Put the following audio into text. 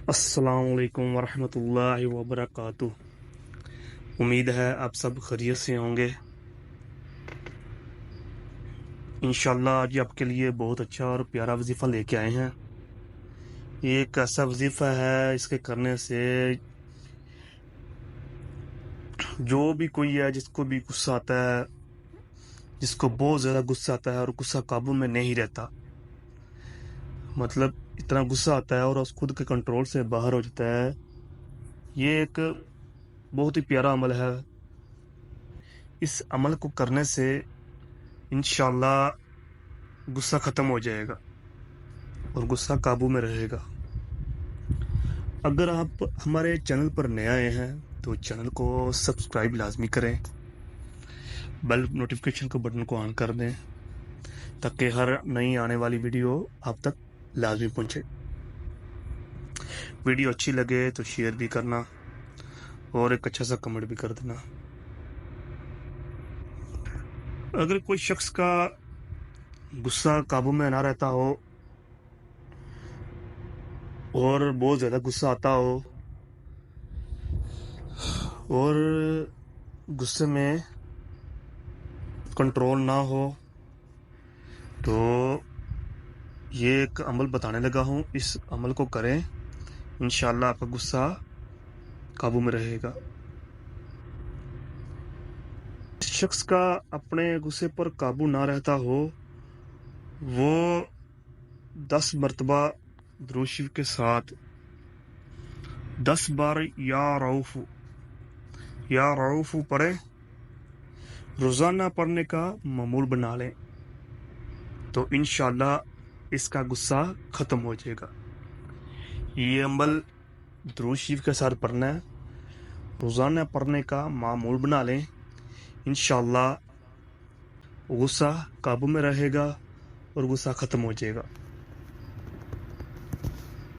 السلام علیکم ورحمۃ اللہ وبرکاتہ۔ امید ہے آپ سب خیریت سے ہوں گے۔ انشاءاللہ آج آپ کے لیے بہت اچھا اور پیارا وظیفہ لے کے آئے ہیں۔ یہ ایک ایسا وظیفہ ہے، اس کے کرنے سے جو بھی کوئی ہے، جس کو بھی غصہ آتا ہے، جس کو بہت زیادہ غصہ آتا ہے اور غصہ قابو میں نہیں رہتا، مطلب اتنا غصہ آتا ہے اور اس خود کے کنٹرول سے باہر ہو جاتا ہے، یہ ایک بہت ہی پیارا عمل ہے۔ اس عمل کو کرنے سے انشاءاللہ غصہ ختم ہو جائے گا اور غصہ قابو میں رہے گا۔ اگر آپ ہمارے چینل پر نئے آئے ہیں تو چینل کو سبسکرائب لازمی کریں، بیل نوٹیفیکیشن کو بٹن کو آن کر دیں تاکہ ہر نئی آنے والی ویڈیو آپ تک لازمی پہنچے۔ ویڈیو اچھی لگے تو شیئر بھی کرنا اور ایک اچھا سا کمنٹ بھی کر دینا۔ اگر کوئی شخص کا غصہ قابو میں نہ رہتا ہو اور بہت زیادہ غصہ آتا ہو اور غصے میں کنٹرول نہ ہو، تو یہ ایک عمل بتانے لگا ہوں، اس عمل کو کریں، انشاءاللہ آپ کا غصہ قابو میں رہے گا۔ جس شخص کا اپنے غصے پر قابو نہ رہتا ہو، وہ 10 مرتبہ درود شریف کے ساتھ 10 بار یا رؤوف پڑھے، روزانہ پڑھنے کا معمول بنا لیں تو انشاءاللہ اس کا غصہ ختم ہو جائے گا۔ یہ عمل درود شریف کے ساتھ پڑھنا ہے، روزانہ پڑھنے کا معمول بنا لیں، انشاءاللہ غصہ قابو میں رہے گا اور غصہ ختم ہو جائے گا۔